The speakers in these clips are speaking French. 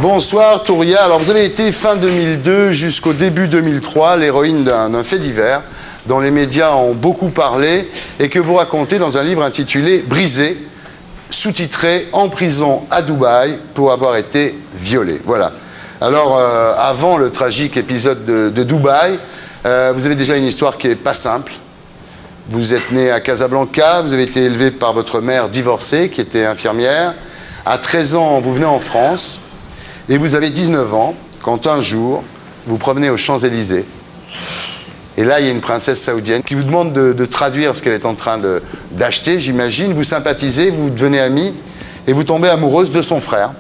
Bonsoir Touria. Alors vous avez été fin 2002 jusqu'au début 2003 l'héroïne d'un fait divers dont les médias ont beaucoup parlé et que vous racontez dans un livre intitulé Brisé, sous-titré En prison à Dubaï pour avoir été violée. Voilà. Alors avant le tragique épisode de Dubaï, vous avez déjà une histoire qui n'est pas simple. Vous êtes né à Casablanca, vous avez été élevé par votre mère divorcée qui était infirmière. À 13 ans, vous venez en France. Et vous avez 19 ans, quand un jour, vous promenez aux Champs-Élysées. Et là, il y a une princesse saoudienne qui vous demande de traduire ce qu'elle est en train d'acheter, j'imagine. Vous sympathisez, vous devenez amie, et vous tombez amoureuse de son frère.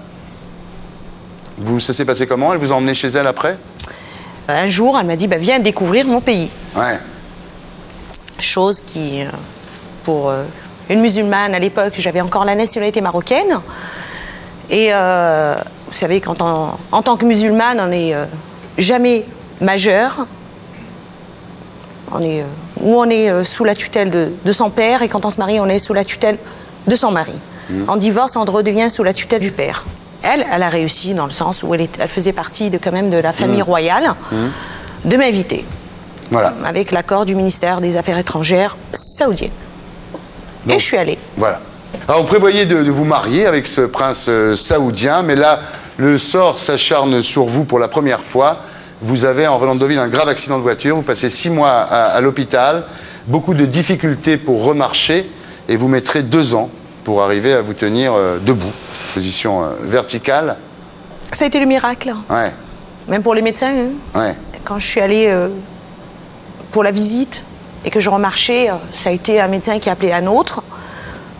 Ça s'est passé comment? Elle vous a emmené chez elle après? Un jour, elle m'a dit, viens découvrir mon pays. Ouais. Chose qui, pour une musulmane à l'époque, j'avais encore la nationalité marocaine. Et vous savez, quand en tant que musulmane, on n'est jamais majeur. On est sous la tutelle de son père, et quand on se marie, on est sous la tutelle de son mari. En divorce, on redevient sous la tutelle du père. Elle a réussi dans le sens où elle faisait partie quand même de la famille royale, de m'inviter. Voilà. Avec l'accord du ministère des Affaires étrangères saoudien. Et je suis allée. Voilà. Alors, vous prévoyez de vous marier avec ce prince saoudien, mais là, le sort s'acharne sur vous pour la première fois. Vous avez, en revenant de Deauville, un grave accident de voiture. Vous passez 6 mois à l'hôpital, beaucoup de difficultés pour remarcher, et vous mettrez 2 ans pour arriver à vous tenir debout, position verticale. Ça a été le miracle. Ouais. Même pour les médecins. Hein. Ouais. Quand je suis allée pour la visite et que je remarchais, ça a été un médecin qui a appelé un autre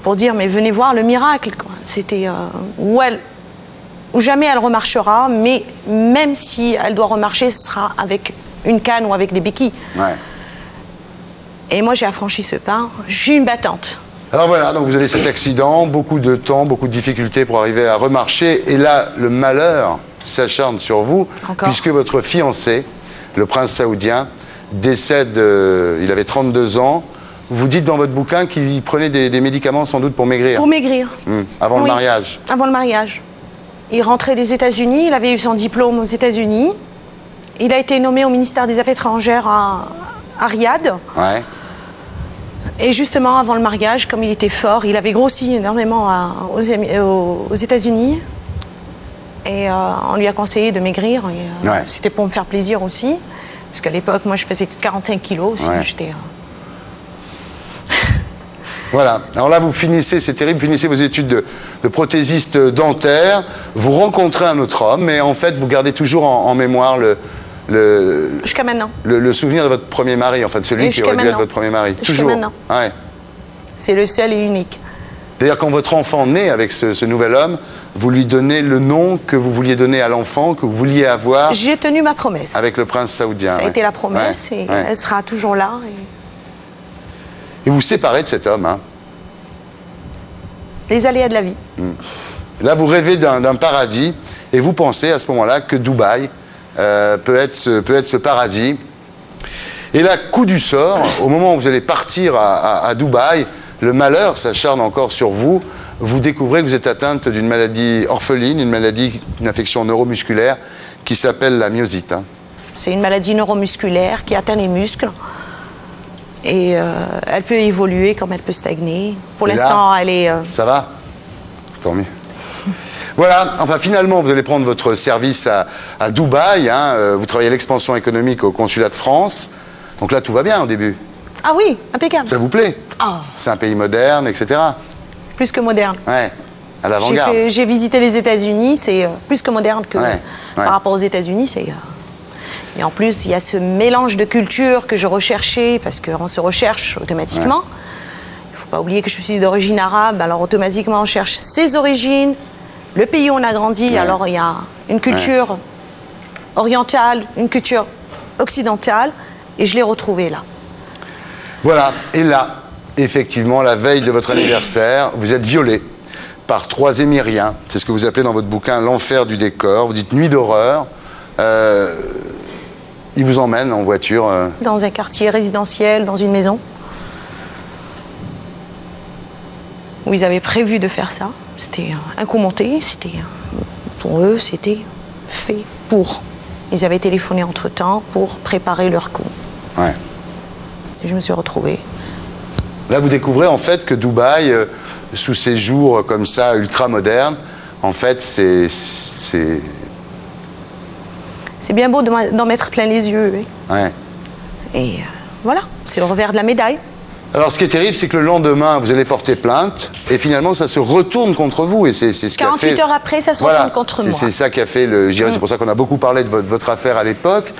pour dire, mais venez voir le miracle. C'était où jamais elle remarchera, mais même si elle doit remarcher, ce sera avec une canne ou avec des béquilles. Ouais. Et moi, j'ai affranchi ce pas. Je suis une battante. Alors voilà, donc vous avez cet accident, beaucoup de temps, beaucoup de difficultés pour arriver à remarcher. Et là, le malheur s'acharne sur vous, puisque votre fiancé, le prince saoudien, décède, il avait 32 ans. Vous dites dans votre bouquin qu'il prenait des médicaments sans doute pour maigrir. Pour maigrir. Avant le mariage. Avant le mariage. Il rentrait des États-Unis, il avait eu son diplôme aux États-Unis. Il a été nommé au ministère des Affaires étrangères à Riyad. Ouais. Et justement, avant le mariage, comme il était fort, il avait grossi énormément aux États-Unis. Et on lui a conseillé de maigrir. C'était pour me faire plaisir aussi. Parce qu'à l'époque, moi, je faisais que 45 kilos aussi. Ouais. J'étais... Voilà. Alors là, vous finissez, c'est terrible, vous finissez vos études de prothésiste dentaire. Vous rencontrez un autre homme, mais en fait, vous gardez toujours en mémoire jusqu'à maintenant. Le souvenir de votre premier mari, enfin de celui qui aurait dû être votre premier mari. Toujours. Maintenant. Ouais. C'est le seul et unique. C'est-à-dire quand votre enfant naît avec ce nouvel homme, vous lui donnez le nom que vous vouliez donner à l'enfant, que vous vouliez avoir. J'ai tenu ma promesse. Avec le prince saoudien. Ça a été la promesse et elle sera toujours là. Et vous séparez de cet homme. Hein. Les aléas de la vie. Là, vous rêvez d'un paradis et vous pensez à ce moment-là que Dubaï peut être ce paradis. Et là, coup du sort, au moment où vous allez partir à Dubaï, le malheur s'acharne encore sur vous. Vous découvrez que vous êtes atteinte d'une maladie orpheline, une affection neuromusculaire qui s'appelle la myosite. Hein. C'est une maladie neuromusculaire qui atteint les muscles. Et elle peut évoluer comme elle peut stagner. Pour l'instant, elle est... Ça va? Tant mieux. Voilà, enfin finalement, vous allez prendre votre service à Dubaï. Hein. Vous travaillez à l'expansion économique au consulat de France. Donc là, tout va bien au début. Ah oui, impeccable. Ça vous plaît? C'est un pays moderne, etc. Plus que moderne. Ouais, à l'avant-garde. J'ai visité les États-Unis, c'est plus que moderne que par rapport aux États-Unis. Et en plus, il y a ce mélange de cultures que je recherchais, parce qu'on se recherche automatiquement. Il ne faut pas oublier que je suis d'origine arabe, alors automatiquement on cherche ses origines, le pays où on a grandi, alors il y a une culture orientale, une culture occidentale, et je l'ai retrouvée là. Voilà, et là, effectivement, la veille de votre anniversaire, vous êtes violée par 3 émiriens. C'est ce que vous appelez dans votre bouquin l'enfer du décor. Vous dites nuit d'horreur. Ils vous emmènent en voiture dans un quartier résidentiel, dans une maison, où ils avaient prévu de faire ça. C'était un coup monté, c'était Pour eux, c'était fait pour. Ils avaient téléphoné entre-temps pour préparer leur coup. Ouais. Et je me suis retrouvée. Là, vous découvrez en fait que Dubaï, sous ces jours comme ça, ultra modernes, en fait, c'est bien beau d'en mettre plein les yeux. Oui. Ouais. Et voilà, c'est le revers de la médaille. Alors, ce qui est terrible, c'est que le lendemain, vous allez porter plainte, et finalement, ça se retourne contre vous. Et c'est ce qui 48 heures après, ça se retourne contre moi. C'est ça qui a fait le... C'est pour ça qu'on a beaucoup parlé de votre affaire à l'époque,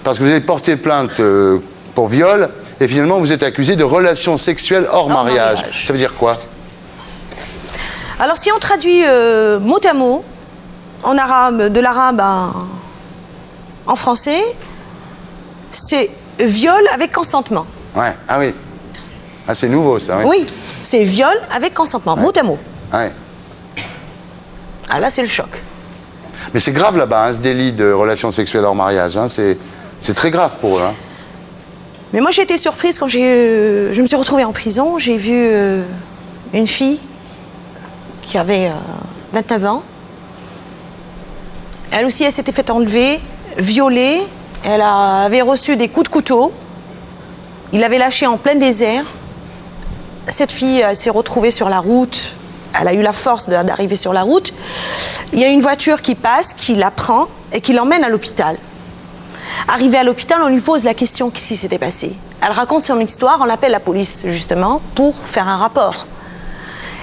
parce que vous avez porté plainte pour viol, et finalement, vous êtes accusé de relations sexuelles hors mariage. Ça veut dire quoi? Alors, si on traduit mot à mot, en arabe, de l'arabe en français, c'est viol avec consentement. Ouais, ah oui. Ah, c'est nouveau, ça, oui. Oui, c'est viol avec consentement, mot à mot. Ouais. Ah, là, c'est le choc. Mais c'est grave là-bas, hein, ce délit de relations sexuelles hors mariage. Hein, c'est très grave pour eux. Hein. Mais moi, j'ai été surprise quand je me suis retrouvée en prison. J'ai vu une fille qui avait 29 ans. Elle aussi, elle s'était fait enlever, violer. Elle avait reçu des coups de couteau. Il l'avait lâchée en plein désert. Cette fille s'est retrouvée sur la route. Elle a eu la force d'arriver sur la route. Il y a une voiture qui passe, qui la prend et qui l'emmène à l'hôpital. Arrivée à l'hôpital, on lui pose la question qu'est-ce qui s'était passé. Elle raconte son histoire, on appelle la police justement pour faire un rapport.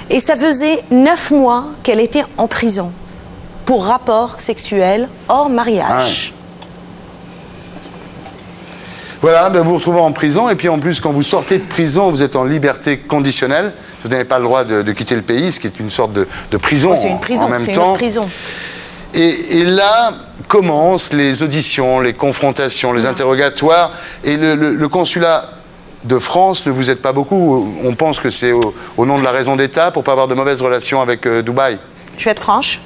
Et ça faisait 9 mois qu'elle était en prison pour rapport sexuel hors mariage. Voilà, ben vous vous retrouvez en prison, et puis en plus, quand vous sortez de prison, vous êtes en liberté conditionnelle. Vous n'avez pas le droit de quitter le pays, ce qui est une sorte de prison, c'est une prison en même c'est temps. Une prison. Et là commencent les auditions, les confrontations, les interrogatoires, et le consulat de France ne vous aide pas beaucoup. On pense que c'est au nom de la raison d'État pour ne pas avoir de mauvaises relations avec Dubaï. Je vais être franche.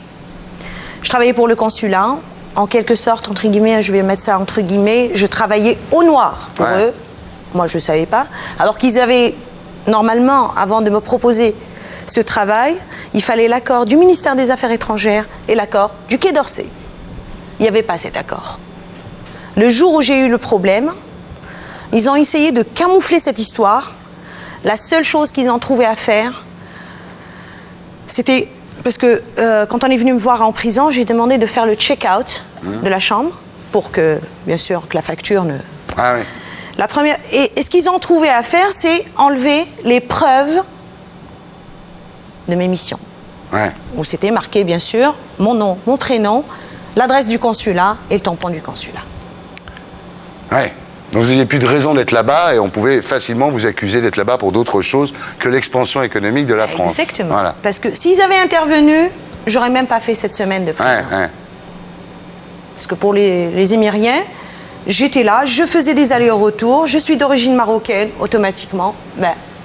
Je travaillais pour le consulat. En quelque sorte, entre guillemets, je vais mettre ça entre guillemets, je travaillais au noir pour eux. Moi, je ne savais pas. Alors qu'ils avaient, normalement, avant de me proposer ce travail, il fallait l'accord du ministère des Affaires étrangères et l'accord du Quai d'Orsay. Il n'y avait pas cet accord. Le jour où j'ai eu le problème, ils ont essayé de camoufler cette histoire. La seule chose qu'ils ont trouvé à faire, c'était... Parce que quand on est venu me voir en prison, j'ai demandé de faire le check-out de la chambre pour que, bien sûr, que la facture ne... Ah oui. La première... Et ce qu'ils ont trouvé à faire, c'est enlever les preuves de mes missions. Ouais. Où c'était marqué, bien sûr, mon nom, mon prénom, l'adresse du consulat et le tampon du consulat. Ouais. Donc vous n'aviez plus de raison d'être là-bas, et on pouvait facilement vous accuser d'être là-bas pour d'autres choses que l'expansion économique de la France. Exactement. Voilà. Parce que s'ils avaient intervenu, j'aurais même pas fait cette semaine de prison. Ouais. Parce que pour les Émiriens, j'étais là, je faisais des allers-retours, je suis d'origine marocaine, automatiquement,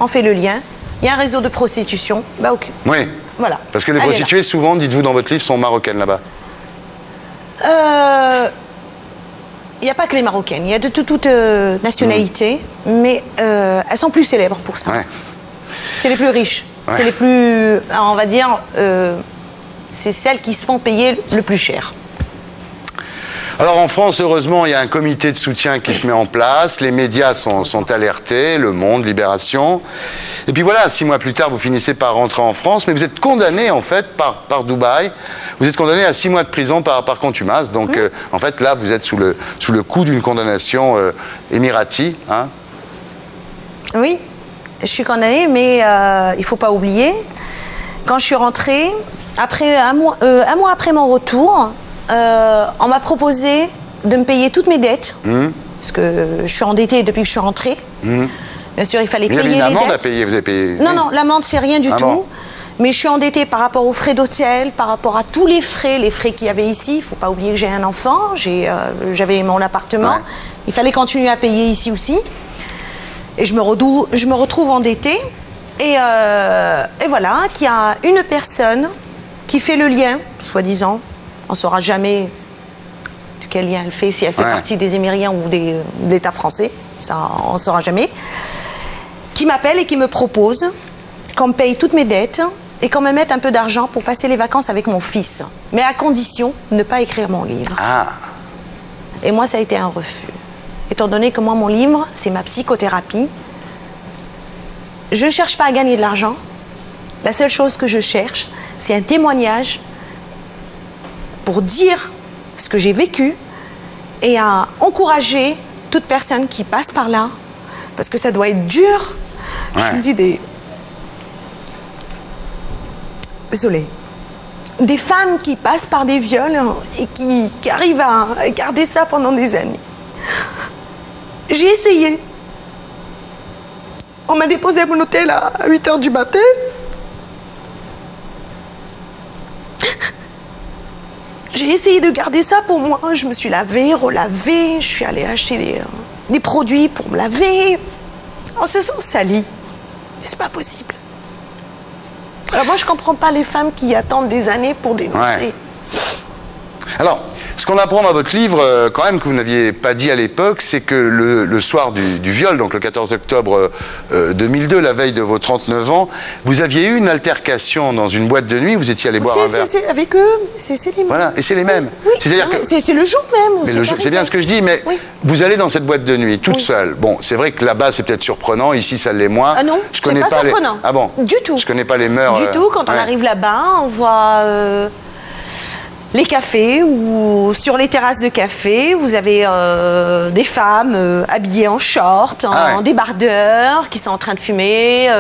on fait le lien. Il y a un réseau de prostitution, ok. Oui. Voilà. Parce que les prostituées, souvent, dites-vous dans votre livre, sont marocaines là-bas. Il n'y a pas que les Marocaines, il y a de toute nationalité, mais elles sont plus célèbres pour ça. Ouais. C'est les plus riches, c'est les plus, on va dire, c'est celles qui se font payer le plus cher. Alors en France, heureusement, il y a un comité de soutien qui se met en place, les médias sont alertés, Le Monde, Libération. Et puis voilà, 6 mois plus tard, vous finissez par rentrer en France, mais vous êtes condamné en fait par Dubaï. Vous êtes condamné à 6 mois de prison par contumace. Donc en fait là, vous êtes sous le coup d'une condamnation émirati. Hein. Oui, je suis condamnée, mais il ne faut pas oublier, quand je suis rentrée, après un mois après mon retour, on m'a proposé de me payer toutes mes dettes, parce que je suis endettée depuis que je suis rentrée. Bien sûr, il fallait payer les dettes. Il y avait une amende à payer, vous avez payé? Non, l'amende, c'est rien du tout. Bon. Mais je suis endettée par rapport aux frais d'hôtel, par rapport à tous les frais qu'il y avait ici. Il ne faut pas oublier que j'ai un enfant, j'avais mon appartement. Ouais. Il fallait continuer à payer ici aussi. Et je me retrouve endettée. Et voilà, qu'il y a une personne qui fait le lien, soi-disant. On ne saura jamais de quel lien elle fait, si elle fait partie des Émiriens ou de l'État français. Ça, on ne saura jamais. Qui m'appelle et qui me propose qu'on me paye toutes mes dettes et qu'on me mette un peu d'argent pour passer les vacances avec mon fils. Mais à condition de ne pas écrire mon livre. Ah. Et moi, ça a été un refus. Étant donné que moi, mon livre, c'est ma psychothérapie. Je ne cherche pas à gagner de l'argent. La seule chose que je cherche, c'est un témoignage pour dire ce que j'ai vécu et à encourager toute personne qui passe par là. Parce que ça doit être dur. Ouais. Je me dis Désolée. Des femmes qui passent par des viols et qui arrivent à garder ça pendant des années. J'ai essayé. On m'a déposé à mon hôtel à 8 h du matin. J'ai essayé de garder ça pour moi. Je me suis lavée, relavée. Je suis allée acheter des produits pour me laver. On se sent sali. C'est pas possible. Alors moi, je comprends pas les femmes qui attendent des années pour dénoncer. Ouais. Alors, ce qu'on apprend dans votre livre, quand même, que vous n'aviez pas dit à l'époque, c'est que le soir du viol, donc le 14 octobre 2002, la veille de vos 39 ans, vous aviez eu une altercation dans une boîte de nuit, vous étiez allé boire un verre. C'est avec eux, c'est les mêmes. Voilà, et c'est les mêmes. Oui, c'est-à-dire que c'est le jour même. C'est bien ce que je dis, mais vous allez dans cette boîte de nuit, toute seule. Bon, c'est vrai que là-bas, c'est peut-être surprenant, ici, ça l'est moins. Ah non, je connais pas surprenant. Ah bon? Du tout. Je connais pas les mœurs. Du tout, quand on arrive là-bas, on voit... les cafés ou sur les terrasses de café, vous avez des femmes habillées en short, en débardeur, qui sont en train de fumer,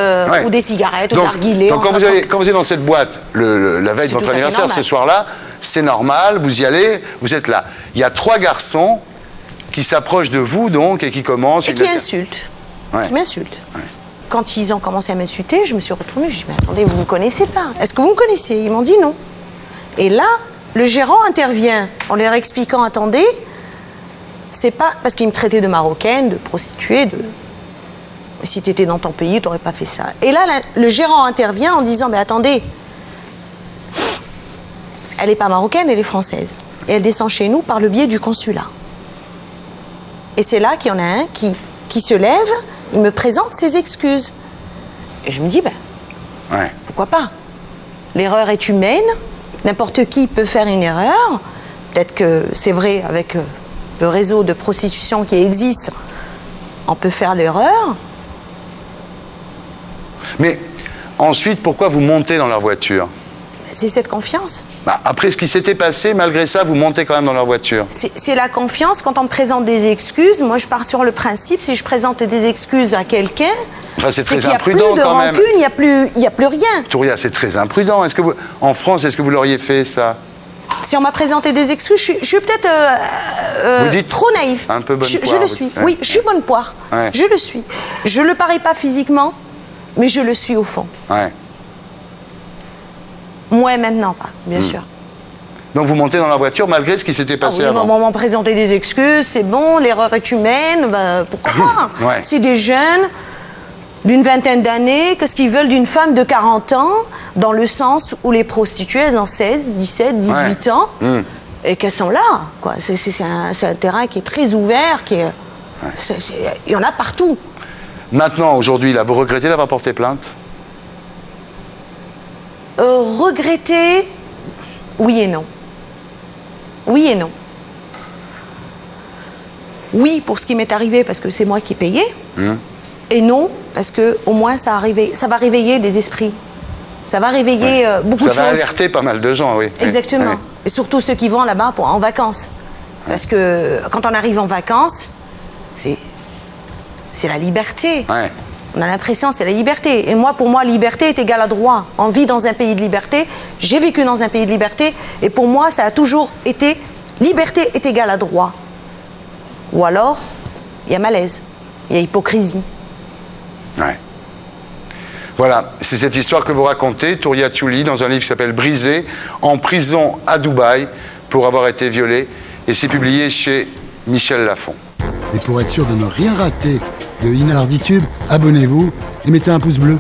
ou des cigarettes, ou de narguilés. Donc quand vous êtes dans cette boîte, la veille de votre anniversaire, ce soir-là, c'est normal, vous y allez, vous êtes là. Il y a 3 garçons qui s'approchent de vous, donc, et qui commencent... Et qui insultent. Qui m'insultent. Ouais. Quand ils ont commencé à m'insulter, je me suis retournée, je dis, mais attendez, vous ne me connaissez pas. Est-ce que vous me connaissez? Ils m'ont dit non. Et là... le gérant intervient en leur expliquant, attendez, c'est pas... parce qu'il me traitait de marocaine, de prostituée, de... si tu étais dans ton pays, tu n'aurais pas fait ça. Et là, le gérant intervient en disant, mais attendez, elle n'est pas marocaine, elle est française. Et elle descend chez nous par le biais du consulat. Et c'est là qu'il y en a un qui se lève, il me présente ses excuses. Et je me dis, pourquoi pas? L'erreur est humaine. N'importe qui peut faire une erreur. Peut-être que c'est vrai, avec le réseau de prostitution qui existe, on peut faire l'erreur. Mais ensuite, pourquoi vous montez dans leur voiture? C'est cette confiance. Après ce qui s'était passé, malgré ça, vous montez quand même dans leur voiture. C'est la confiance. Quand on me présente des excuses, moi je pars sur le principe, si je présente des excuses à quelqu'un, c'est très imprudent quand même. Il n'y a plus rien. Touria, c'est très imprudent. Est-ce que en France, est-ce que vous l'auriez fait, ça? Si on m'a présenté des excuses, je suis peut-être trop naïf. Un peu bonne poire. Je le suis. Ouais. Oui, je suis bonne poire. Ouais. Je le suis. Je ne le parais pas physiquement, mais je le suis au fond. Ouais. Moi, maintenant, pas, bien sûr. Donc vous montez dans la voiture malgré ce qui s'était passé avant. On m'a présenté des excuses, c'est bon, l'erreur est humaine, pourquoi pas? C'est des jeunes d'une vingtaine d'années, qu'est-ce qu'ils veulent d'une femme de 40 ans, dans le sens où les prostituées, elles ont 16, 17, 18 ans, et qu'elles sont là, quoi. C'est un terrain qui est très ouvert, il y en a partout. Maintenant, aujourd'hui, là, vous regrettez d'avoir porté plainte? Regretter, oui et non. Oui et non. Oui, pour ce qui m'est arrivé, parce que c'est moi qui ai payé. Et non, parce que au moins ça va réveiller des esprits. Ça va réveiller beaucoup de choses. Ça va alerter pas mal de gens, oui. Exactement. Ouais. Et surtout ceux qui vont là-bas en vacances. Parce que quand on arrive en vacances, c'est la liberté. Ouais. On a l'impression c'est la liberté. Et moi, pour moi, liberté est égale à droit. On vit dans un pays de liberté. J'ai vécu dans un pays de liberté. Et pour moi, ça a toujours été liberté est égale à droit. Ou alors, il y a malaise. Il y a hypocrisie. Ouais. Voilà, c'est cette histoire que vous racontez, Touria Tiouli, dans un livre qui s'appelle Brisé, en prison à Dubaï pour avoir été violée. Et c'est publié chez Michel Lafon. Et pour être sûr de ne rien rater de Inarditube, abonnez-vous et mettez un pouce bleu.